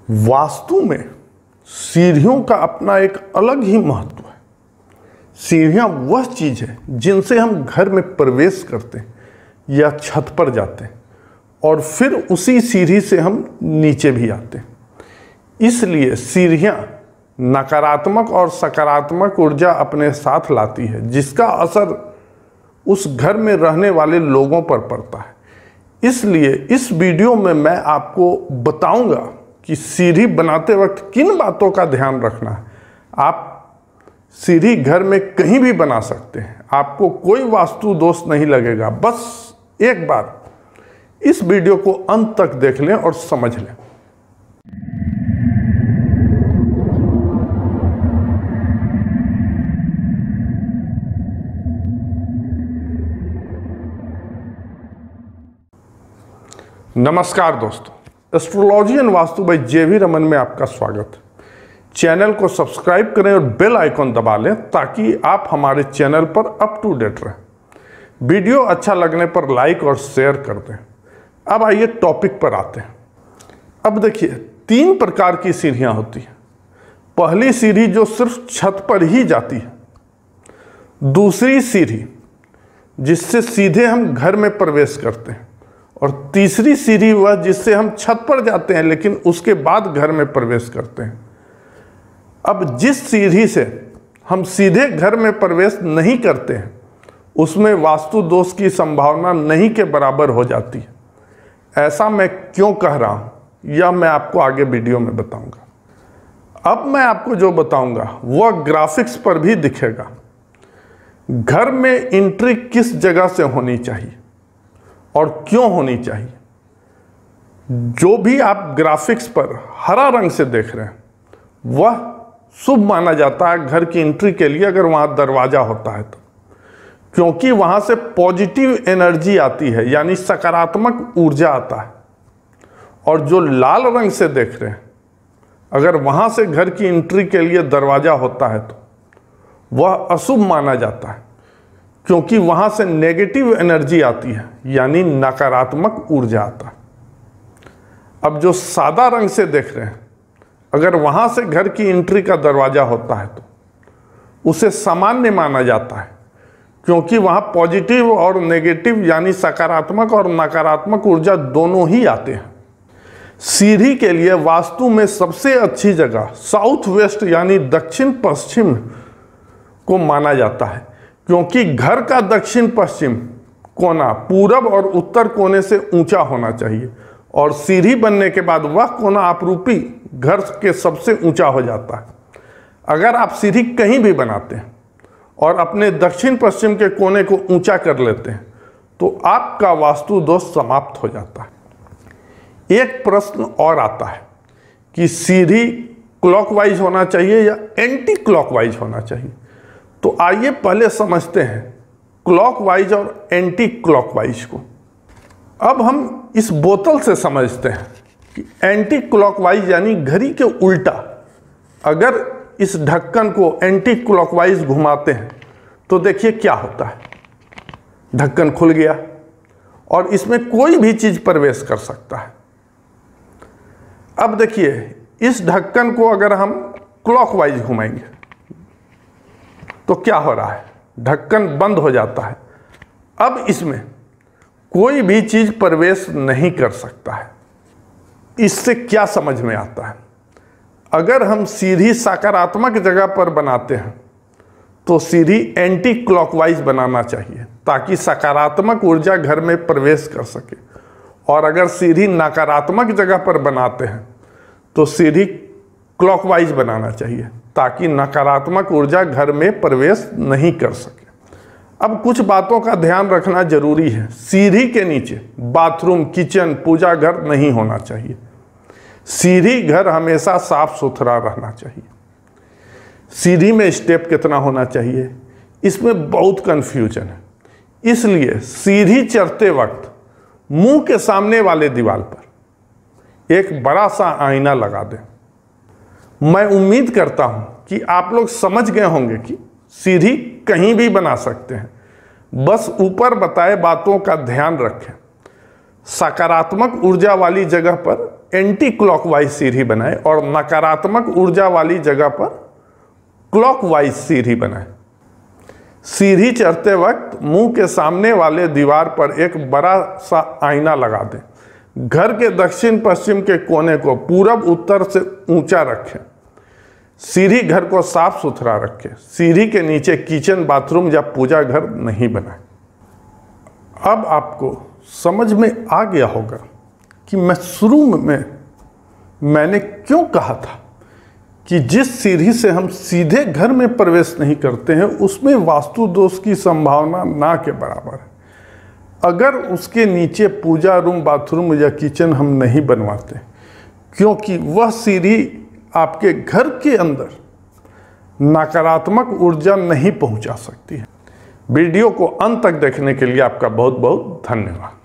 वास्तु में सीढ़ियों का अपना एक अलग ही महत्व है। सीढ़ियाँ वह चीज़ है जिनसे हम घर में प्रवेश करते हैं या छत पर जाते हैं और फिर उसी सीढ़ी से हम नीचे भी आते हैं। इसलिए सीढ़ियाँ नकारात्मक और सकारात्मक ऊर्जा अपने साथ लाती है, जिसका असर उस घर में रहने वाले लोगों पर पड़ता है। इसलिए इस वीडियो में मैं आपको बताऊंगा कि सीढ़ी बनाते वक्त किन बातों का ध्यान रखना है। आप सीढ़ी घर में कहीं भी बना सकते हैं, आपको कोई वास्तु दोष नहीं लगेगा। बस एक बार इस वीडियो को अंत तक देख लें और समझ लें। नमस्कार दोस्तों, astrology and Vastu by J V. Raman में आपका स्वागत है। चैनल को सब्सक्राइब करें और बेल आइकॉन दबा लें ताकि आप हमारे चैनल पर अप टू डेट रहें। वीडियो अच्छा लगने पर लाइक और शेयर कर दें। अब आइए टॉपिक पर आते हैं। अब देखिए, 3 प्रकार की सीढ़ियां होती हैं। पहली सीढ़ी जो सिर्फ छत पर ही जाती है, दूसरी सीढ़ी जिससे सीधे हम घर में प्रवेश करते हैं, और तीसरी सीढ़ी वह जिससे हम छत पर जाते हैं लेकिन उसके बाद घर में प्रवेश करते हैं। अब जिस सीढ़ी से हम सीधे घर में प्रवेश नहीं करते हैं उसमें वास्तु दोष की संभावना नहीं के बराबर हो जाती है। ऐसा मैं क्यों कह रहा हूं यह मैं आपको आगे वीडियो में बताऊंगा। अब मैं आपको जो बताऊंगा वह ग्राफिक्स पर भी दिखेगा। घर में एंट्री किस जगह से होनी चाहिए और क्यों होनी चाहिए। जो भी आप ग्राफिक्स पर हरा रंग से देख रहे हैं वह शुभ माना जाता है घर की एंट्री के लिए, अगर वहां दरवाजा होता है तो, क्योंकि वहां से पॉजिटिव एनर्जी आती है, यानी सकारात्मक ऊर्जा आता है। और जो लाल रंग से देख रहे हैं, अगर वहां से घर की एंट्री के लिए दरवाजा होता है तो वह अशुभ माना जाता है, क्योंकि वहां से नेगेटिव एनर्जी आती है, यानी नकारात्मक ऊर्जा आता है। अब जो सादा रंग से देख रहे हैं, अगर वहां से घर की एंट्री का दरवाजा होता है तो उसे सामान्य माना जाता है, क्योंकि वहां पॉजिटिव और नेगेटिव यानी सकारात्मक और नकारात्मक ऊर्जा दोनों ही आते हैं। सीढ़ी के लिए वास्तु में सबसे अच्छी जगह साउथ वेस्ट यानी दक्षिण पश्चिम को माना जाता है, क्योंकि घर का दक्षिण पश्चिम कोना पूरब और उत्तर कोने से ऊंचा होना चाहिए, और सीढ़ी बनने के बाद वह कोना आपरूपी घर के सबसे ऊंचा हो जाता है। अगर आप सीढ़ी कहीं भी बनाते हैं और अपने दक्षिण पश्चिम के कोने को ऊंचा कर लेते हैं तो आपका वास्तु दोष समाप्त हो जाता है। एक प्रश्न और आता है कि सीढ़ी क्लॉकवाइज होना चाहिए या एंटी क्लॉकवाइज होना चाहिए। तो आइए पहले समझते हैं क्लॉकवाइज और एंटी क्लॉकवाइज को। अब हम इस बोतल से समझते हैं कि एंटी क्लॉकवाइज यानी घड़ी के उल्टा। अगर इस ढक्कन को एंटी क्लॉकवाइज घुमाते हैं तो देखिए क्या होता है। ढक्कन खुल गया और इसमें कोई भी चीज प्रवेश कर सकता है। अब देखिए, इस ढक्कन को अगर हम क्लॉकवाइज घुमाएंगे तो क्या हो रहा है, ढक्कन बंद हो जाता है। अब इसमें कोई भी चीज प्रवेश नहीं कर सकता है। इससे क्या समझ में आता है, अगर हम सीढ़ी सकारात्मक जगह पर बनाते हैं तो सीढ़ी एंटी क्लॉकवाइज बनाना चाहिए ताकि सकारात्मक ऊर्जा घर में प्रवेश कर सके। और अगर सीढ़ी नकारात्मक जगह पर बनाते हैं तो सीढ़ी क्लॉकवाइज बनाना चाहिए ताकि नकारात्मक ऊर्जा घर में प्रवेश नहीं कर सके। अब कुछ बातों का ध्यान रखना जरूरी है। सीढ़ी के नीचे बाथरूम, किचन, पूजा घर नहीं होना चाहिए। सीढ़ी घर हमेशा साफ सुथरा रहना चाहिए। सीढ़ी में स्टेप कितना होना चाहिए, इसमें बहुत कंफ्यूजन है। इसलिए सीढ़ी चढ़ते वक्त मुंह के सामने वाले दीवार पर एक बड़ा सा आईना लगा दें। मैं उम्मीद करता हूं कि आप लोग समझ गए होंगे कि सीढ़ी कहीं भी बना सकते हैं। बस ऊपर बताए बातों का ध्यान रखें। सकारात्मक ऊर्जा वाली जगह पर एंटी क्लॉकवाइज सीढ़ी बनाएं और नकारात्मक ऊर्जा वाली जगह पर क्लॉकवाइज सीढ़ी बनाएं। सीढ़ी चढ़ते वक्त मुंह के सामने वाले दीवार पर एक बड़ा सा आईना लगा दें। घर के दक्षिण पश्चिम के कोने को पूरब उत्तर से ऊंचा रखें। सीढ़ी घर को साफ सुथरा रखें। सीढ़ी के नीचे किचन, बाथरूम या पूजा घर नहीं बनाएं। अब आपको समझ में आ गया होगा कि मैं शुरू में मैंने क्यों कहा था कि जिस सीढ़ी से हम सीधे घर में प्रवेश नहीं करते हैं उसमें वास्तु दोष की संभावना ना के बराबर है। अगर उसके नीचे पूजा रूम, बाथरूम या किचन हम नहीं बनवाते, क्योंकि वह सीढ़ी आपके घर के अंदर नकारात्मक ऊर्जा नहीं पहुंचा सकती है। वीडियो को अंत तक देखने के लिए आपका बहुत बहुत धन्यवाद।